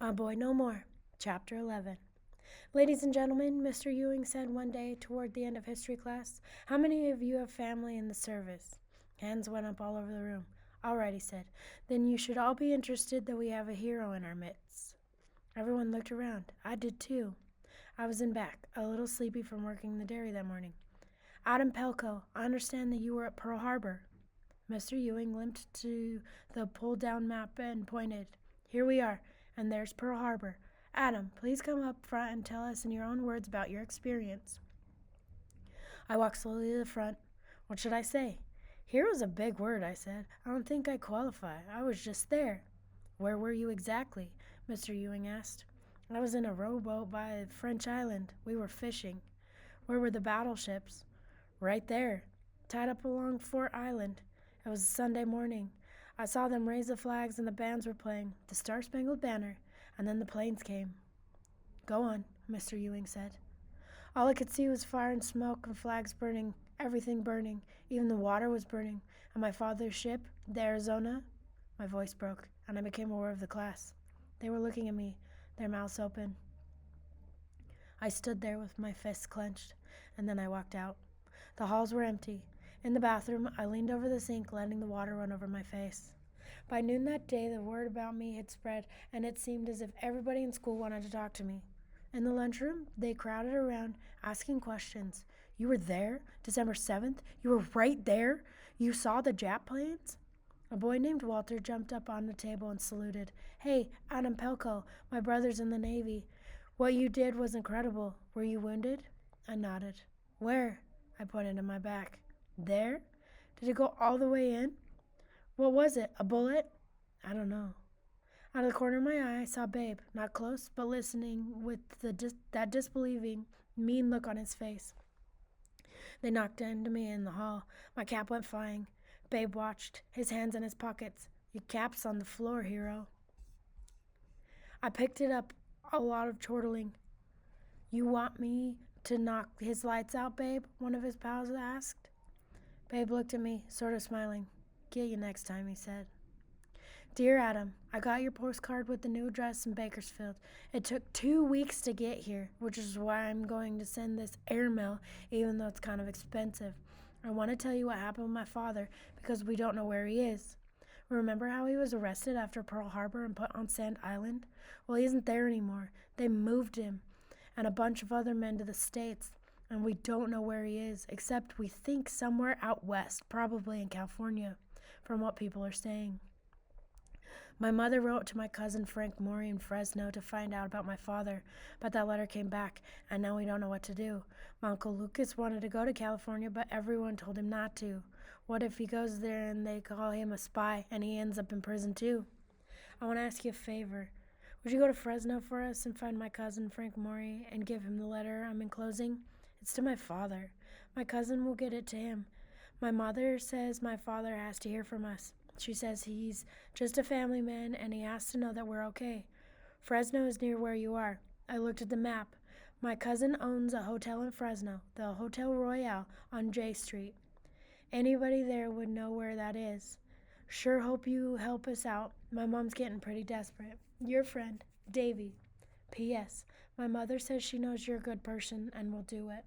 A Boy No More, Chapter 11. Ladies and gentlemen, Mr. Ewing said one day toward the end of history class, how many of you have family in the service? Hands went up all over the room. All right, he said. Then you should all be interested that we have a hero in our midst. Everyone looked around. I did too. I was in back, a little sleepy from working the dairy that morning. Adam Pelko, I understand that you were at Pearl Harbor. Mr. Ewing limped to the pulled-down map and pointed. Here we are, and there's Pearl Harbor. Adam, please come up front and tell us in your own words about your experience. I walked slowly to the front. What should I say? Here was a big word, I said. I don't think I qualify. I was just there. Where were you exactly? Mr. Ewing asked. I was in a rowboat by French Island. We were fishing. Where were the battleships? Right there, tied up along Fort Island. It was a Sunday morning. I saw them raise the flags and the bands were playing, the Star-Spangled Banner, and then the planes came. Go on, Mr. Ewing said. All I could see was fire and smoke and flags burning, everything burning, even the water was burning, and my father's ship, the Arizona. My voice broke, and I became aware of the class. They were looking at me, their mouths open. I stood there with my fists clenched, and then I walked out. The halls were empty. In the bathroom, I leaned over the sink, letting the water run over my face. By noon that day, the word about me had spread, and it seemed as if everybody in school wanted to talk to me. In the lunchroom, they crowded around, asking questions. You were there? December 7th? You were right there? You saw the Jap planes? A boy named Walter jumped up on the table and saluted. Hey, Adam Pelko, my brother's in the Navy. What you did was incredible. Were you wounded? I nodded. Where? I pointed to my back. There? Did it go all the way in? What was it? A bullet? I don't know. Out of the corner of my eye, I saw Babe, not close, but listening with that disbelieving, mean look on his face. They knocked into me in the hall. My cap went flying. Babe watched, his hands in his pockets. Your cap's on the floor, hero. I picked it up, a lot of chortling. You want me to knock his lights out, Babe? One of his pals asked. Babe looked at me, sort of smiling. Get you next time, he said. Dear Adam, I got your postcard with the new address in Bakersfield. It took 2 weeks to get here, which is why I'm going to send this airmail, even though it's kind of expensive. I want to tell you what happened with my father, because we don't know where he is. Remember how he was arrested after Pearl Harbor and put on Sand Island? Well, he isn't there anymore. They moved him and a bunch of other men to the States, and we don't know where he is, except we think somewhere out west, probably in California, from what people are saying. My mother wrote to my cousin Frank Maury in Fresno to find out about my father, but that letter came back, and now we don't know what to do. My Uncle Lucas wanted to go to California, but everyone told him not to. What if he goes there and they call him a spy, and he ends up in prison too? I want to ask you a favor. Would you go to Fresno for us and find my cousin Frank Maury and give him the letter I'm enclosing? It's to my father. My cousin will get it to him. My mother says my father has to hear from us. She says he's just a family man and he has to know that we're okay. Fresno is near where you are. I looked at the map. My cousin owns a hotel in Fresno, the Hotel Royale on J Street. Anybody there would know where that is. Sure hope you help us out. My mom's getting pretty desperate. Your friend, Davy. P.S. My mother says she knows you're a good person and will do it.